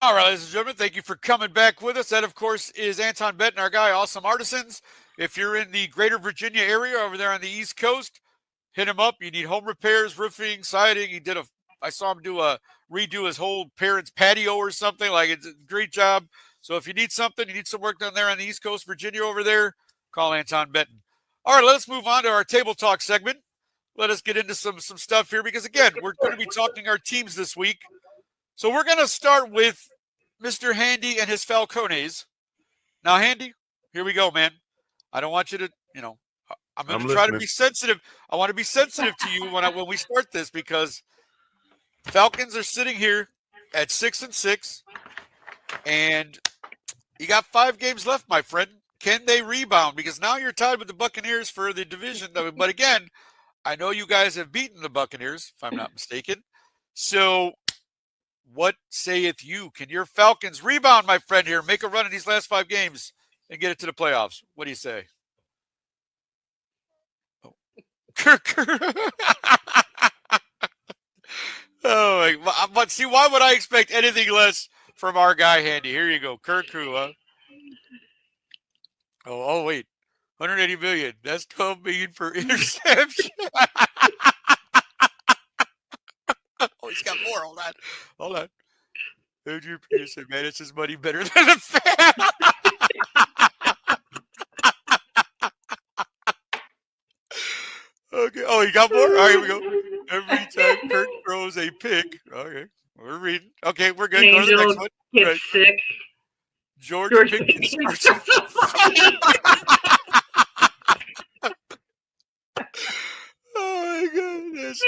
All right, ladies and gentlemen, thank you for coming back with us. That, of course, is Anton Benton, our guy, Awesome Artisans. If you're in the greater Virginia area over there on the East Coast, hit him up. You need home repairs, roofing, siding. I saw him redo his whole parents' patio or something. Like, it's a great job. So if you need something, you need some work done there on the East Coast, Virginia over there, call Anton Benton. All right, let's move on to our table talk segment. Let us get into some stuff here because, again, we're going to be talking our teams this week. So we're going to start with Mr. Handy and his Falcones. Now, Handy, here we go, man. I don't want you to, I'm going to try to be sensitive. I want to be sensitive to you when we start this because Falcons are sitting here at 6-6, and you got 5 games left, my friend. Can they rebound? Because now you're tied with the Buccaneers for the division. But again, I know you guys have beaten the Buccaneers, if I'm not mistaken. So what saith you? Can your Falcons rebound, my friend, here, make a run in these last 5 games and get it to the playoffs? What do you say? Oh, oh, but see, why would I expect anything less from our guy, Handy? Here you go, Kirk. Huh? Oh, wait, 180 million. That's 12 million for interception. Oh, he's got more. Hold on. Adrian Peterson manages money better than a fan. Okay. Oh, you got more? All right, here we go. Every time Kirk throws a pick. Okay. We're reading. Okay, we're good. Go to the next one. Get sick. George Pickens starts. Oh, my goodness.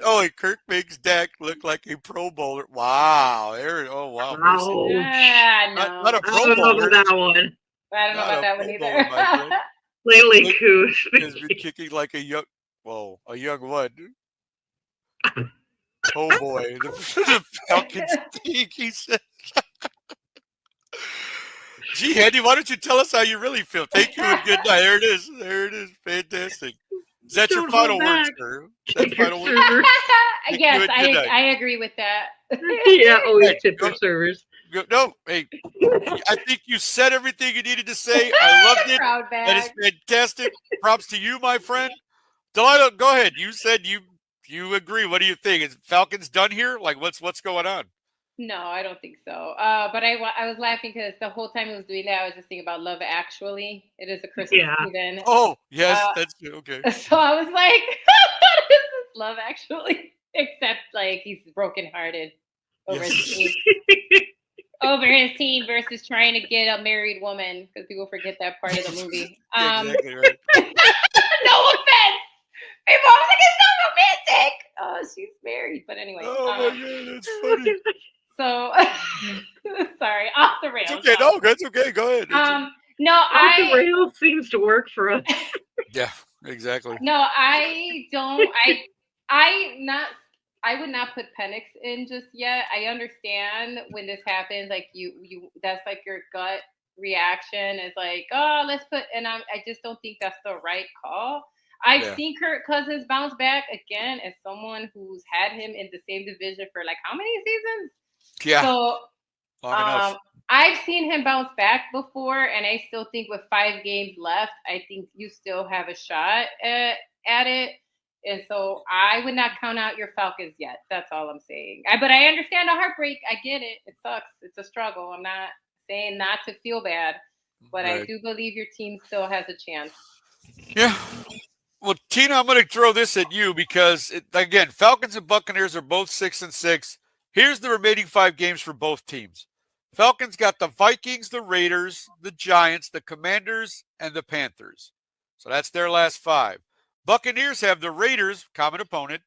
Oh, Kirk makes Dak look like a Pro Bowler. Wow. Oh, wow. Not a Pro Bowler. I don't know about that one. I don't know about that one either. Lately, Coos has been kicking like a young one. Oh, boy. The Falcons stink, he said. Gee, Handy, why don't you tell us how you really feel? Thank you and good night. There it is. Fantastic. Is that your final words, sir? Yes, I agree with that. Yeah, always tip your servers. No, hey, I think you said everything you needed to say. I loved it. That is fantastic. Props to you, my friend. Delilah, go ahead. You said you agree. What do you think? Is Falcons done here? Like, what's going on? No, I don't think so. But I was laughing because the whole time he was doing that, I was just thinking about Love Actually. It is a Christmas season. Oh, yes, that's okay. So I was like, what is this Love Actually? Except, like, he's brokenhearted over his team versus trying to get a married woman, because people forget that part of the movie. Exactly right. No offense. People are like, it's so romantic. Oh, she's married. But anyway. Oh, my God, that's funny. So, sorry, off the rails. It's okay. No, that's okay. Go ahead. No, off the rails seems to work for us. Yeah, exactly. No, I don't. I would not put Penix in just yet. I understand when this happens, like you that's like your gut reaction is like, oh, let's put. And I just don't think that's the right call. I've seen Kirk Cousins bounce back again as someone who's had him in the same division for like how many seasons? Yeah. So I've seen him bounce back before, and I still think with 5 games left, I think you still have a shot at it. And so I would not count out your Falcons yet. That's all I'm saying. But I understand the heartbreak. I get it. It sucks. It's a struggle. I'm not saying not to feel bad, but I do believe your team still has a chance. Yeah. Well, Tina, I'm going to throw this at you because, again, Falcons and Buccaneers are both 6-6. Here's the remaining 5 games for both teams. Falcons got the Vikings, the Raiders, the Giants, the Commanders, and the Panthers. So that's their last 5. Buccaneers have the Raiders, common opponent,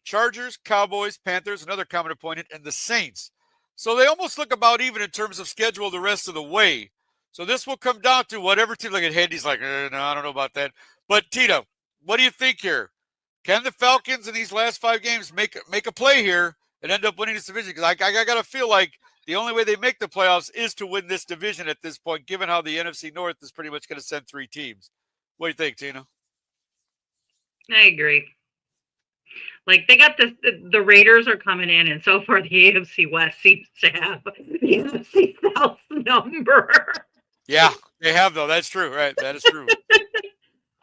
Chargers, Cowboys, Panthers, another common opponent, and the Saints. So they almost look about even in terms of schedule the rest of the way. So this will come down to whatever team. Look at Handy's like, no, I don't know about that. But Tina, what do you think here? Can the Falcons in these last 5 games make a play here and end up winning this division? Because I got to feel like the only way they make the playoffs is to win this division at this point, given how the NFC North is pretty much going to send 3 teams. What do you think, Tina? I agree. Like they got the Raiders are coming in, and so far the AFC West seems to have the NFC South number. Yeah, they have though. That's true, right? That is true.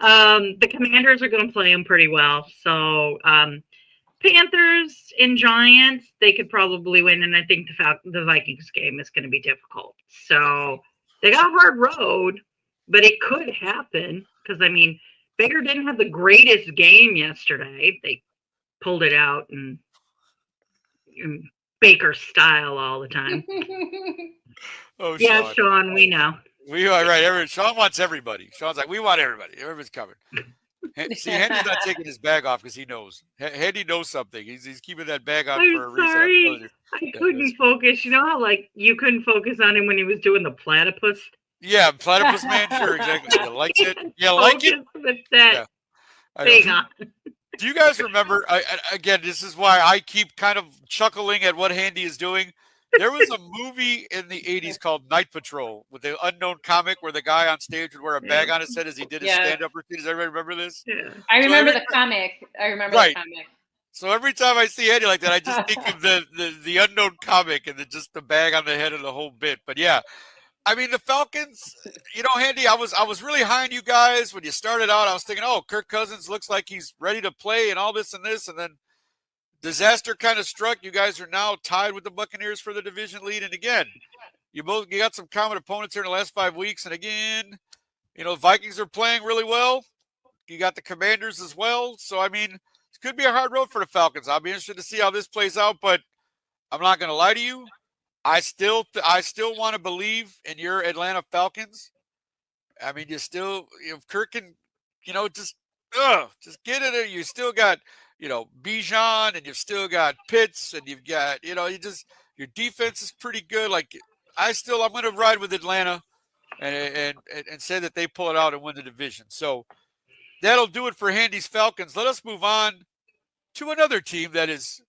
The Commanders are going to play them pretty well. So Panthers and Giants, they could probably win, and I think the Vikings game is going to be difficult. So they got a hard road, but it could happen because I mean Baker didn't have the greatest game yesterday. They pulled it out and Baker style all the time. Oh, yeah, Sean, we know. We are right. Sean wants everybody. Sean's like, we want everybody. Everybody's covered. See, Handy's not taking his bag off because he knows. Handy knows something. He's keeping that bag on for a reason. I couldn't focus. You know how like you couldn't focus on him when he was doing the platypus? Yeah, platypus man. Sure, exactly. You like it? You like it? With that thing on. Do you guys remember? Again, this is why I keep kind of chuckling at what Handy is doing. There was a movie in the 80s called Night Patrol with the unknown comic where the guy on stage would wear a bag on his head as he did his stand-up routine. Does everybody remember this? Yeah. I remember the comic. The comic. So every time I see Handy like that, I just think of the unknown comic and just the bag on the head of the whole bit. But yeah, I mean, the Falcons, you know, Handy, I was really high on you guys when you started out. I was thinking, oh, Kirk Cousins looks like he's ready to play and all this and this. And then disaster kind of struck. You guys are now tied with the Buccaneers for the division lead. And again, you got some common opponents here in the last 5 weeks. And again, you know, Vikings are playing really well. You got the Commanders as well. So, I mean, it could be a hard road for the Falcons. I'll be interested to see how this plays out, but I'm not going to lie to you. I still want to believe in your Atlanta Falcons. I mean, Kirk can, you know, just get it. You still got, you know, Bijan, and you've still got Pitts, and you've got, you know, your defense is pretty good. Like, I'm going to ride with Atlanta and say that they pull it out and win the division. So that'll do it for Handy's Falcons. Let us move on to another team that is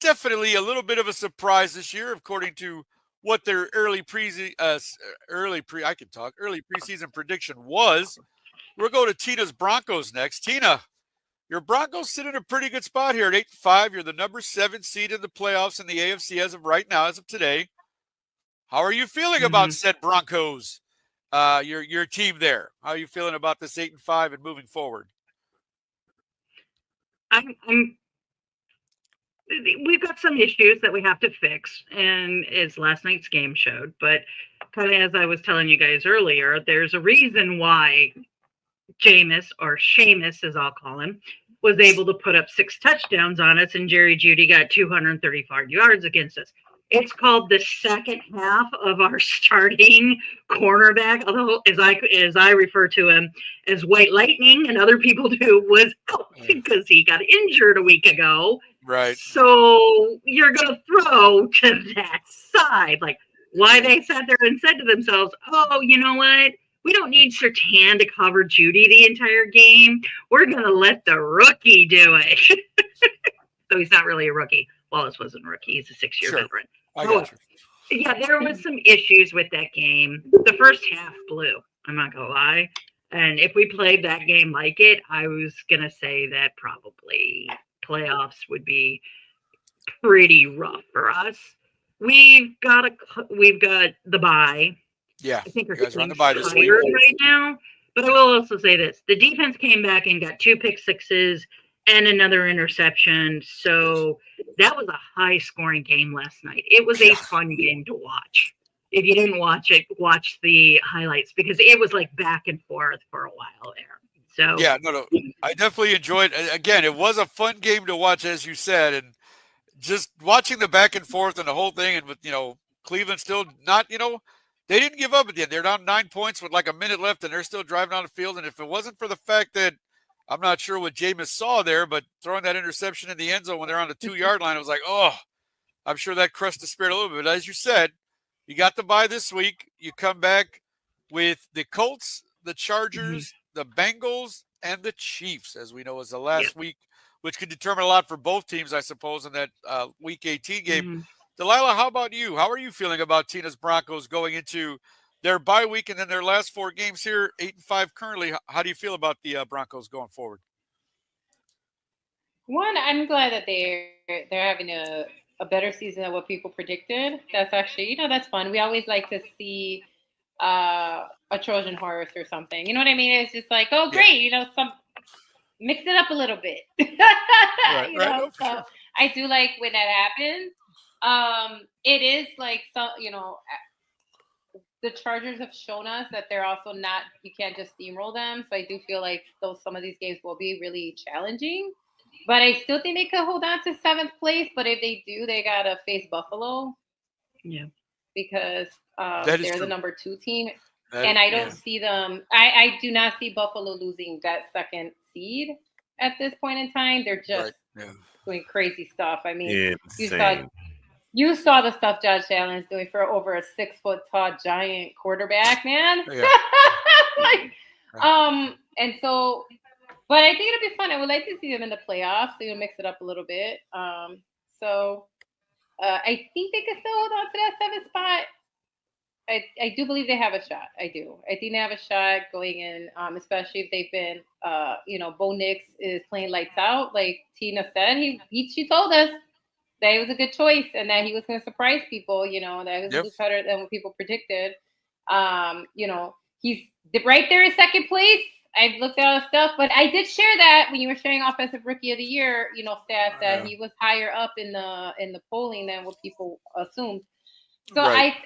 definitely a little bit of a surprise this year, according to what their early preseason prediction was. We'll go to Tina's Broncos next. Tina, your Broncos sit in a pretty good spot here at 8-5. You're the number 7 seed in the playoffs in the AFC as of right now, as of today. How are you feeling about said Broncos? Your team there. How are you feeling about this 8-5 and moving forward? We've got some issues that we have to fix, and as last night's game showed. But kind of as I was telling you guys earlier, there's a reason why Jameis, or Seamus as I'll call him, was able to put up 6 touchdowns on us, and Jerry Jeudy got 235 yards against us. It's called the second half of our starting cornerback, although as I refer to him as White Lightning and other people do, was out because he got injured a week ago. Right. So you're going to throw to that side. Like, why they sat there and said to themselves, oh, you know what? We don't need Surtain to cover Jeudy the entire game. We're going to let the rookie do it. So he's not really a rookie. Wallace wasn't a rookie. He's a 6-year veteran. I got you. Yeah, there was some issues with that game. The first half blew. I'm not going to lie. And if we played that game like it, I was going to say that probably playoffs would be pretty rough for us. We've got the bye. Yeah, I think you guys are on the bye this week right now. But I will also say this: the defense came back and got 2 pick sixes and another interception. So that was a high-scoring game last night. It was a fun game to watch. If you didn't watch it, watch the highlights because it was like back and forth for a while there. So yeah, no, I definitely enjoyed. Again, it was a fun game to watch, as you said, and just watching the back and forth and the whole thing, and with Cleveland still not, they didn't give up at the end. They're down 9 points with like a minute left, and they're still driving on the field. And if it wasn't for the fact that I'm not sure what Jameis saw there, but throwing that interception in the end zone when they're on the 2-yard line, I was like, oh, I'm sure that crushed the spirit a little bit. But as you said, you got the bye this week. You come back with the Colts, the Chargers, the Bengals, and the Chiefs, as we know, is the last week, which could determine a lot for both teams, I suppose, in that Week 18 game. Delilah, how about you? How are you feeling about Tina's Broncos going into their bye week and then their last 4 games here, 8-5 currently? How do you feel about the Broncos going forward? One, I'm glad that they're having a better season than what people predicted. That's actually, that's fun. We always like to see a Trojan horse or something. You know what I mean? It's just like, oh, great, some mix it up a little bit. Right, no, for so sure. I do like when that happens. It is like the Chargers have shown us that they're also not. You can't just steamroll them. So I do feel like some of these games will be really challenging. But I still think they could hold on to 7th place. But if they do, they gotta face Buffalo. Yeah, because That is they're true. the number 2 team. That- And I don't yeah. see them. I do not see Buffalo losing that 2nd seed at this point in time. They're just doing crazy stuff. I mean, you saw the stuff Josh Allen's doing for over a 6-foot tall giant quarterback, man. Yeah. And so, but I think it'll be fun. I would like to see them in the playoffs. So you'll mix it up a little bit. So I think they can still hold on to that 7th spot. I do believe they have a shot. I do. I think they have a shot going in, especially if they've been, Bo Nix is playing lights out. Like Tina said, she told us that he was a good choice and that he was going to surprise people. That he was better than what people predicted. He's right there in 2nd place. I've looked at all the stuff, but I did share that when you were sharing Offensive Rookie of the Year, stats that he was higher up in the polling than what people assumed. So I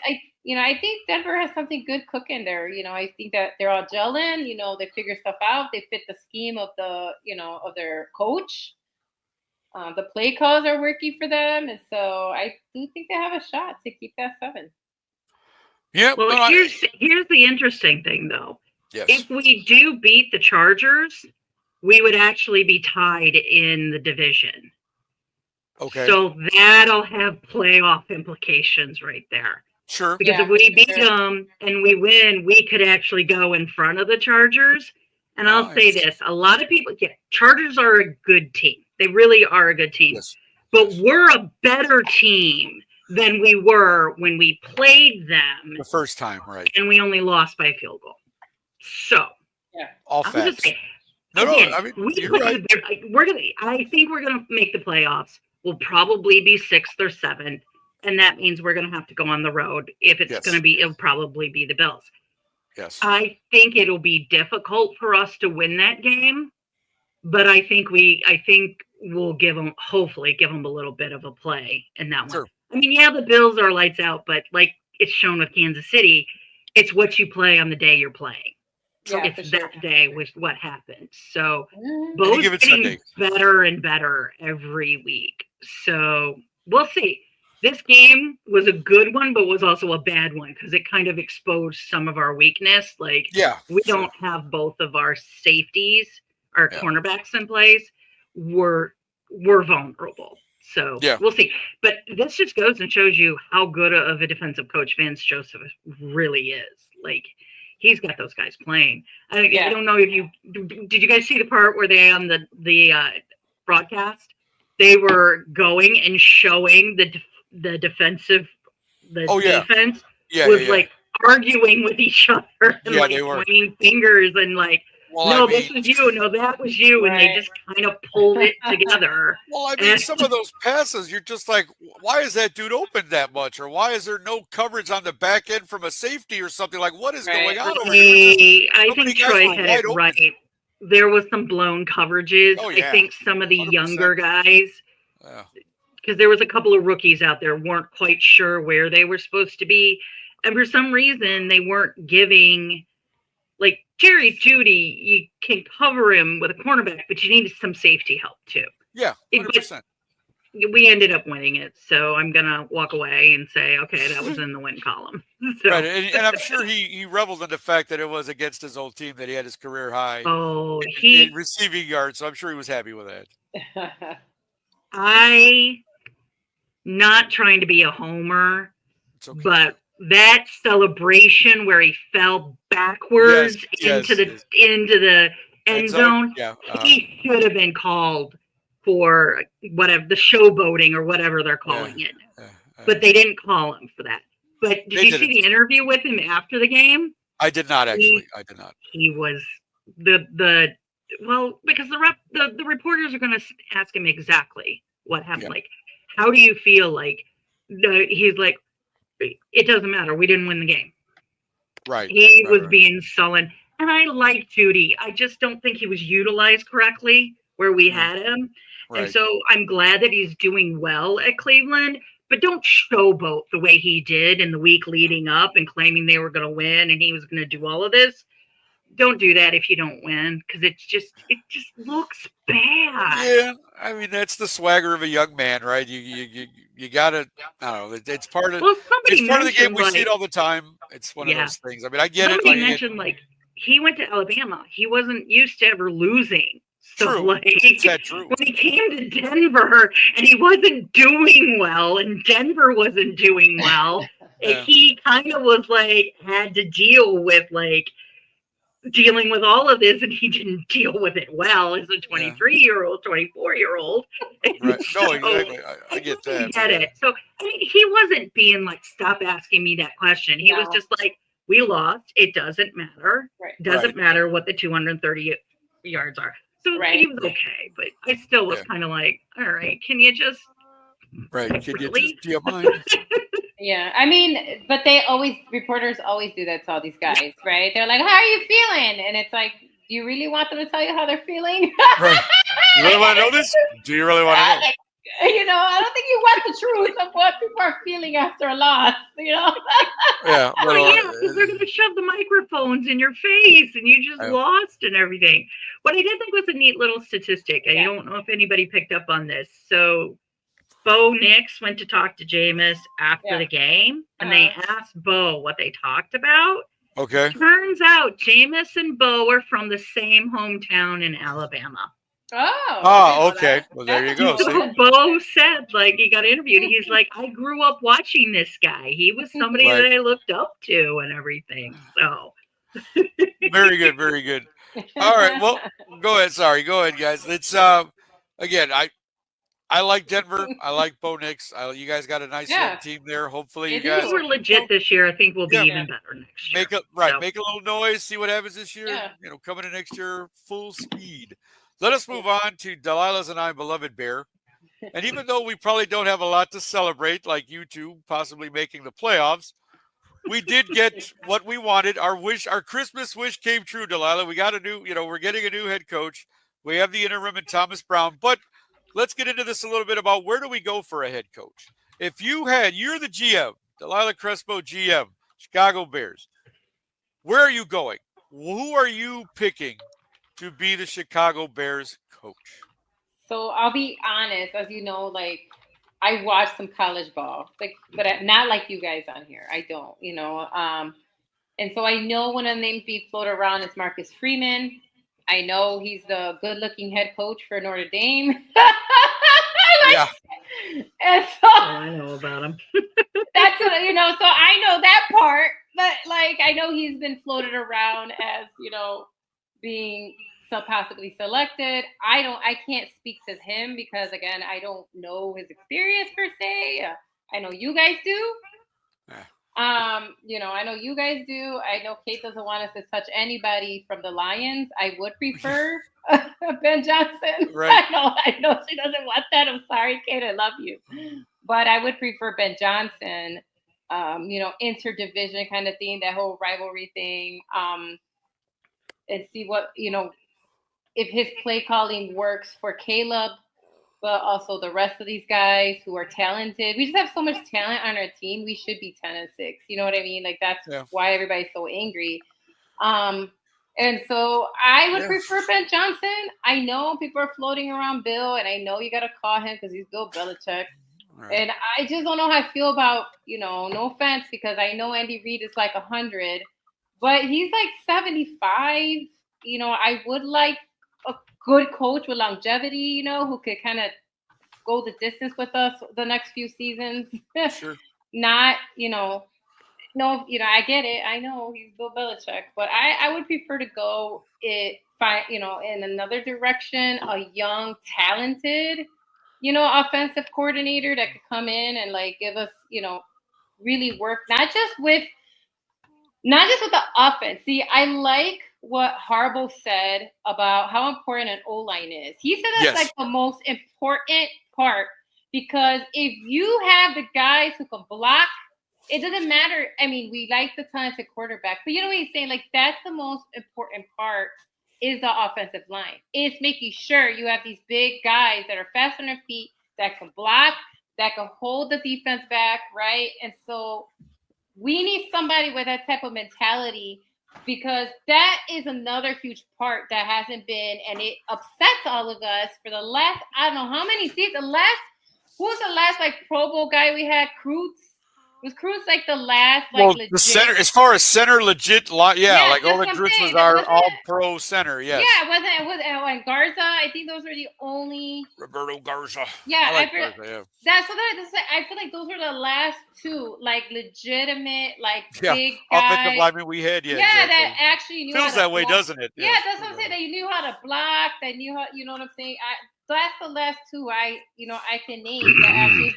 think Denver has something good cooking there. I think that they're all gelling. They figure stuff out. They fit the scheme of of their coach. The play calls are working for them, and so I do think they have a shot to keep that 7. Yeah. Well, here's the interesting thing, though. Yes. If we do beat the Chargers, we would actually be tied in the division. Okay. So that'll have playoff implications right there. Sure. Because if we beat them and we win, we could actually go in front of the Chargers. And I'll say this, a lot of people, Chargers are a good team. They really are a good team. Yes. But we're a better team than we were when we played them. The first time, right. And we only lost by a field goal. So. All facts. No, I mean, you're right. I think we're going to make the playoffs. We'll probably be 6th or 7th. And that means we're going to have to go on the road. If it's going to be, it'll probably be the Bills. Yes. I think it'll be difficult for us to win that game, but I think we'll hopefully give them a little bit of a play in that one. Sure. I mean, the Bills are lights out, but like it's shown with Kansas City, it's what you play on the day you're playing. It's that day with what happens. So both getting better and better every week. So we'll see. This game was a good one, but was also a bad one because it kind of exposed some of our weakness. Like, we don't have both of our safeties, our cornerbacks in place. We're vulnerable. So we'll see. But this just goes and shows you how good of a defensive coach Vance Joseph really is. Like, he's got those guys playing. I don't know if did you guys see the part where they on the broadcast, they were going and showing the defense was like arguing with each other and pointing fingers and like, this was you, no, that was you, and they just kind of pulled it together. Well, I mean, some of those passes, you're just like, why is that dude open that much, or why is there no coverage on the back end from a safety or something? Like, what is going on over here? I think Troy had it right. There was some blown coverages. I think some of the 100%. Younger guys. Because there was a couple of rookies out there weren't quite sure where they were supposed to be. And for some reason, they weren't giving, like, Jerry Jeudy, you can cover him with a cornerback, but you needed some safety help, too. Yeah, 100%. We ended up winning it, so I'm going to walk away and say, okay, that was in the win column. So. Right, and I'm sure he reveled in the fact that it was against his old team that he had his career high in receiving yards, so I'm sure he was happy with that. Not trying to be a homer, but that celebration where he fell backwards into the end zone, he should have been called for whatever, the showboating or whatever they're calling it. But they didn't call him for that. But did you see the interview with him after the game? I did not actually. I did not. He was the Well, because the reporters are going to ask him exactly what happened. Yeah. Like, how do you feel? Like, he's like, it doesn't matter. We didn't win the game. Right. He was Right. being sullen. And I like Judy. I just don't think he was utilized correctly where we had him. And Right. so I'm glad that he's doing well at Cleveland, but don't showboat the way he did in the week leading up and claiming they were going to win and he was going to do all of this. Don't do that if you don't win, because it just looks bad. Yeah, I mean that's the swagger of a young man, right? You gotta. I don't know. It's part of. Well, somebody It's part of the game. mentioned, We see like, it all the time. It's one of yeah, those things. I mean, I get it. somebody Like, mentioned, like, he went to Alabama. He wasn't used to ever losing. So, true. like, It's that true. when he came to Denver and he wasn't doing well and Denver wasn't doing well, Yeah. he kind of was like, had to deal with, like, dealing with all of this, and he didn't deal with it well as a 23-year-old, 24-year-old. Right. So, No, exactly. I get that. I get it. So, I mean, he wasn't being like, stop asking me that question. He was just like, we lost. It doesn't matter. Right. It doesn't matter what the 230 yards are. So he was okay, but I still was kind of like, all right, can you just Can really? you just do you mind? Yeah, I mean, but reporters always do that to all these guys, right? They're like, how are you feeling? And it's like, do you really want them to tell you how they're feeling? Right. You really want to know this? Do you really want to know? Like, I don't think you want the truth of what people are feeling after a loss, Yeah. Well, yeah, because they're going to shove the microphones in your face and you just lost and everything. What I did think was a neat little statistic. I don't know if anybody picked up on this. So Bo Nix went to talk to Jameis after the game, and they asked Bo what they talked about. Okay. Turns out Jameis and Bo are from the same hometown in Alabama. Oh, okay. Well, there you go. So Bo said, like, he got interviewed. He's like, I grew up watching this guy. He was somebody that I looked up to and everything. So very good, very good. All right. Well, go ahead. Sorry. Go ahead, guys. It's again, I like Denver. I like Bo Nix. You guys got a nice young team there. Hopefully, you guys we're legit this year. I think we'll be even better next year. Make a little noise. See what happens this year. Yeah. Coming in next year, full speed. Let us move on to Delilah's and I beloved Bear. And even though we probably don't have a lot to celebrate, like you two possibly making the playoffs, we did get what we wanted. Our Christmas wish came true, Delilah. We got we're getting a new head coach. We have the interim in Thomas Brown, but let's get into this a little bit about where do we go for a head coach? If you're the GM, Delilah Crespo, GM, Chicago Bears, where are you going? Who are you picking to be the Chicago Bears coach? So I'll be honest, as you know, like I watched some college ball, but not like you guys on here. I don't, and so I know one of the names being floated around is Marcus Freeman. I know he's the good-looking head coach for Notre Dame. Yeah. And so I know about him. That's what, so I know that part, but like I know he's been floated around as, being possibly selected. I can't speak to him because again, I don't know his experience per se. I know you guys do. I know you guys do. I know Kate doesn't want us to touch anybody from the Lions. I would prefer Ben Johnson. Right. I know she doesn't want that. I'm sorry, Kate. I love you. But I would prefer Ben Johnson, interdivision kind of thing, that whole rivalry thing. And see what, if his play calling works for Caleb, but also the rest of these guys who are talented. We just have so much talent on our team. We should be 10-6. You know what I mean? Like that's why everybody's so angry. And so I would prefer Ben Johnson. I know people are floating around Bill, and I know you got to call him because he's Bill Belichick. Right. And I just don't know how I feel about, no offense, because I know Andy Reid is like 100, but he's like 75. I would like a good coach with longevity, who could kind of go the distance with us the next few seasons. Sure. Not, no, I get it. I know he's Bill Belichick, but I would prefer to go in another direction, a young, talented, offensive coordinator that could come in and like give us, really work, not just with the offense. See, I like what Harbaugh said about how important an O-line is. He said that's like the most important part, because if you have the guys who can block, it doesn't matter. I mean, we like the talented quarterback, but you know what he's saying? Like, that's the most important part, is the offensive line. It's making sure you have these big guys that are fast on their feet, that can block, that can hold the defense back, right? And so we need somebody with that type of mentality, because that is another huge part that hasn't been, and it upsets all of us for the last, I don't know how many seasons. Who was the last like Pro Bowl guy we had? Cruz? Was Cruz like the last legit? The center, as far as center legit, like Olin Cruz was our all-pro center. Yes. Yeah, it was Garza. I think those were the only. Roberto Garza. Yeah, I feel like those were the last two like legitimate big guys. Offensive linemen we had. Yeah, exactly. That actually knew feels how to that way, doesn't it? Yeah, that's what I'm saying. They knew how to block. They knew how. You know what I'm saying? That's the last two I can name that actually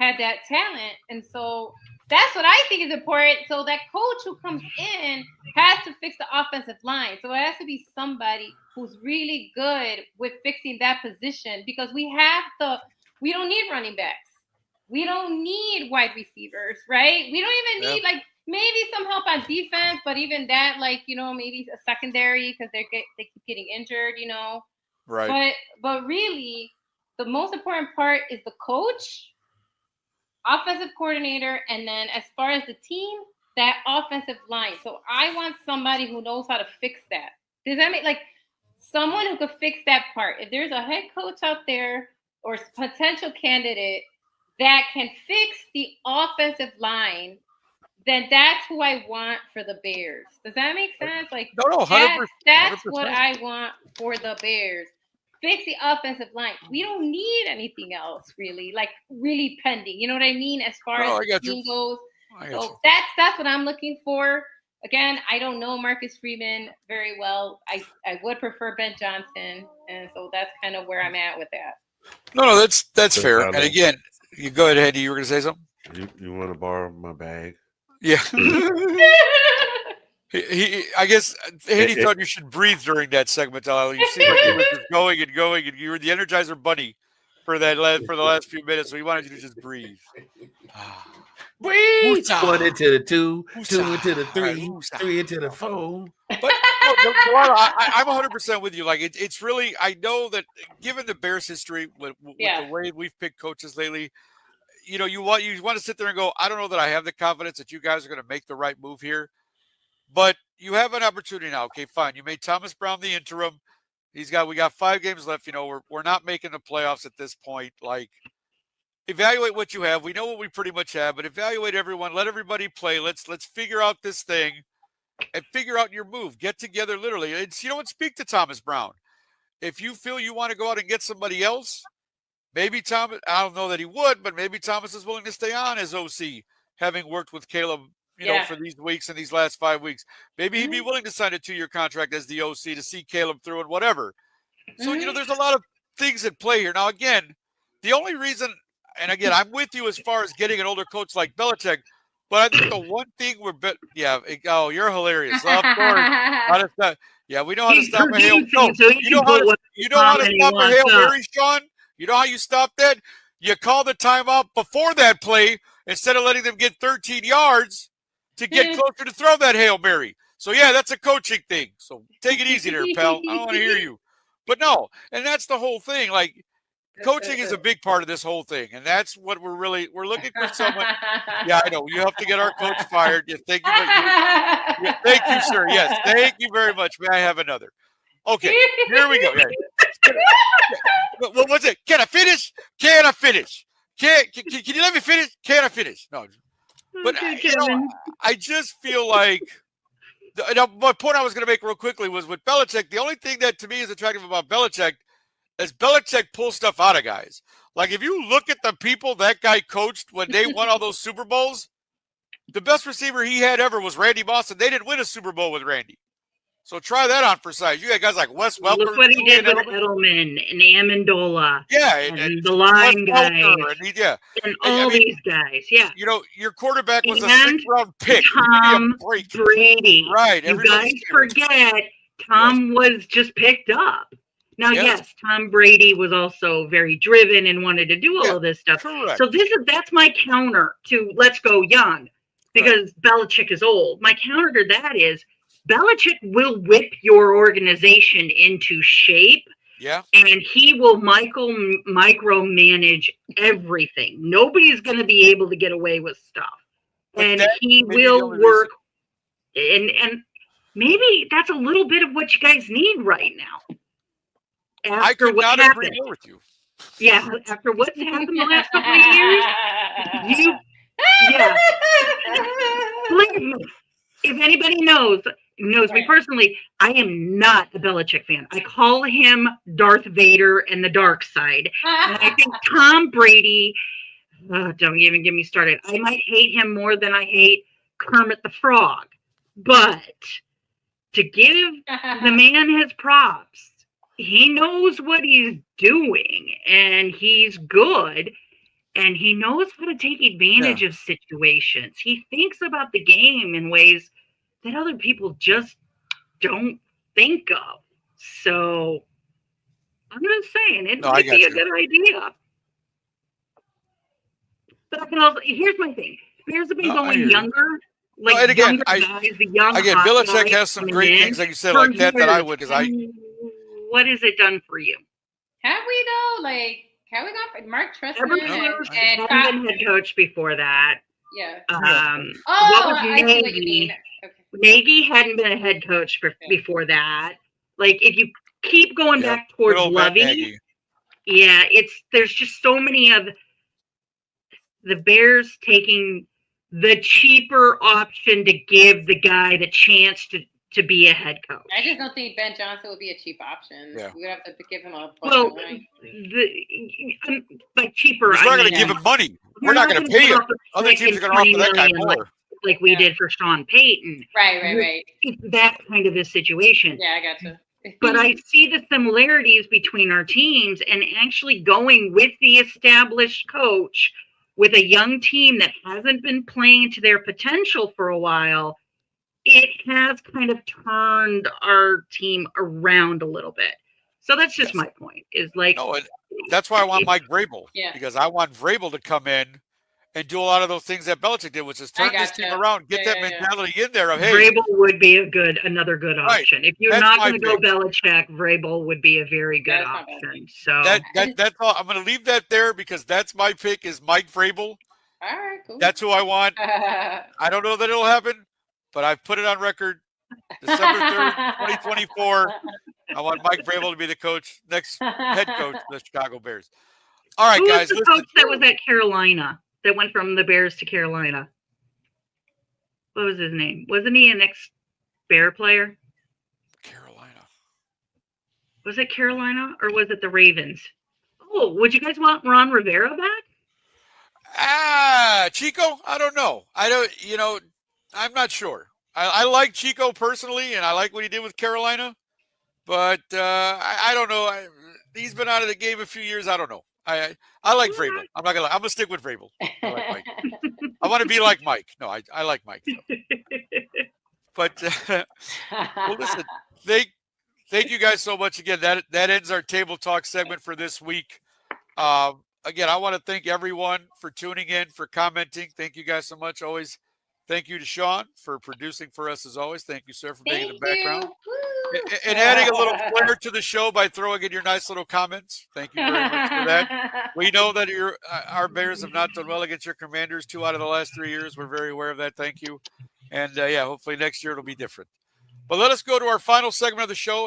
had that talent. And so that's what I think is important. So that coach who comes in has to fix the offensive line. So it has to be somebody who's really good with fixing that position, because we don't need running backs. We don't need wide receivers, right? We don't even need maybe some help on defense, but even that, maybe a secondary, because they keep getting injured, Right. But really, the most important part is the coach, offensive coordinator, and then as far as the team, that offensive line. So I want somebody who knows how to fix that. Does that make someone who could fix that part? If there's a head coach out there or potential candidate that can fix the offensive line, then that's who I want for the Bears. Does that make sense? No, 100%. That's what I want for the Bears. Fix the offensive line. We don't need anything else, really, really pending. You know what I mean? As far as the team goes. So that's what I'm looking for. Again, I don't know Marcus Freeman very well. I would prefer Ben Johnson, and so that's kind of where I'm at with that. No, that's fair. And again, you go ahead, Andy. You were going to say something? You want to borrow my bag? Yeah. I guess Andy thought you should breathe during that segment. You see, you were just going, and you were the Energizer Bunny for the last few minutes. So he wanted you to just breatve. Breathe. 1 into the 2, 2 into the 3, 3 into the 4. But I'm 100% with you. It's really, I know that given the Bears' history with the way we've picked coaches lately, you want to sit there and go, I don't know that I have the confidence that you guys are going to make the right move here. But you have an opportunity now. Okay, fine. You made Thomas Brown the interim. We got 5 games left. We're not making the playoffs at this point. Evaluate what you have. We know what we pretty much have, but evaluate everyone. Let everybody play. Let's figure out this thing and figure out your move. Get together, literally. It's speak to Thomas Brown. If you feel you want to go out and get somebody else, maybe Thomas. I don't know that he would, but maybe Thomas is willing to stay on as OC, having worked with Caleb. For these weeks and these last 5 weeks, maybe he'd be willing to sign a 2-year contract as the OC to see Caleb through and whatever. So, there's a lot of things at play here. Now, again, the only reason, and again, I'm with you as far as getting an older coach like Belichick, but I think the one thing you're hilarious. Of course. We know how to stop a Hail. No, you know how to stop a Hail Mary, Sean? You know how you stop that? You call the timeout before that play instead of letting them get 13 yards. To get closer to throw that Hail Mary. So, that's a coaching thing. So, take it easy there, pal. I don't want to hear you. But no, and that's the whole thing. Coaching is a big part of this whole thing. And that's what we're looking for someone. Yeah, I know. You have to get our coach fired. Yeah, thank you. Thank you, sir. Yes, thank you very much. May I have another? Okay, here we go. What was it? Can I finish? Can I finish? Can you let me finish? Can I finish? No. But, I just feel like my point I was going to make real quickly was with Belichick, the only thing that to me is attractive about Belichick is Belichick pulls stuff out of guys. If you look at the people that guy coached when they won all those Super Bowls, the best receiver he had ever was Randy Moss, and they didn't win a Super Bowl with Randy. So try that on for size. You got guys like Wes Welker. Look what he did with Edelman and Amendola. Yeah, and the line guys. And all these guys. Yeah. Your quarterback was a 6th-round pick. Tom Brady. Right. You guys forget Tom was just picked up. Now, yes, Tom Brady was also very driven and wanted to do all of this stuff. Correct. So that's my counter to let's go young, because Belichick is old. My counter to that is Belichick will whip your organization into shape. Yeah. And he will micromanage everything. Nobody's going to be able to get away with stuff. But and he will work. And maybe that's a little bit of what you guys need right now. I could not agree more with you. Yeah, after what's happened the last couple of years, believe me, if anybody knows me personally, I am not a Belichick fan. I call him Darth Vader and the dark side. And I think Tom Brady, don't even get me started. I might hate him more than I hate Kermit the Frog. But to give the man his props, he knows what he's doing, and he's good, and he knows how to take advantage of situations. He thinks about the game in ways that other people just don't think of. So I'm just saying it might be a good idea. But I can also, here's my thing. Bears have been going younger. Like Belichick has some great things, like you said, like that I would, because what has it done for you? Have we though? Like, have we gone for Mark Trestman and been head coach before that? Yeah. I see what you mean. Okay. Nagy hadn't been a head coach before that. Like, if you keep going back towards Lovey, there's just so many of the Bears taking the cheaper option to give the guy the chance to be a head coach. I just don't think Ben Johnson would be a cheap option. Yeah. We would have to give him a by cheaper. We're not going to give him money. We're not going to pay him. Other teams are going to offer that guy more. Like we did for Sean Payton. Right. It's that kind of a situation. Yeah, I gotcha. But I see the similarities between our teams, and actually going with the established coach with a young team that hasn't been playing to their potential for a while, it has kind of turned our team around a little bit. So that's just my point. Is like, that's why I want Mike Vrabel, because I want Vrabel to come in and do a lot of those things that Belichick did, which is turn this team around, get that mentality in there of, hey, Vrabel would be another good option. If you're not going to go Belichick, Vrabel would be a very good option. So that's all. I'm going to leave that there because that's my pick is Mike Vrabel. All right, cool. That's who I want. I don't know that it'll happen, but I've put it on record. December 3rd, 2024. I want Mike Vrabel to be the next head coach of the Chicago Bears. All right, guys. Who was the coach that was at Carolina? That went from the Bears to Carolina. What was his name? Wasn't he an ex-Bear player? Carolina. Was it Carolina or was it the Ravens? Oh, would you guys want Ron Rivera back? Chico? I don't know. I'm not sure. I like Chico personally, and I like what he did with Carolina. But I don't know. He's been out of the game a few years. I don't know. I like Vrabel. I'm not gonna lie. I'm gonna stick with Vrabel. I like Mike. I want to be like Mike. No, I like Mike. But well, listen. Thank you guys so much again. That ends our table talk segment for this week. Again, I want to thank everyone for tuning in, for commenting. Thank you guys so much. Always. Thank you to Sean for producing for us as always. Thank you, sir, for being in the background. And adding a little flair to the show by throwing in your nice little comments. Thank you very much for that. We know that our Bears have not done well against your Commanders 2 out of the last 3 years. We're very aware of that. Thank you. And, hopefully next year it'll be different. But let us go to our final segment of the show.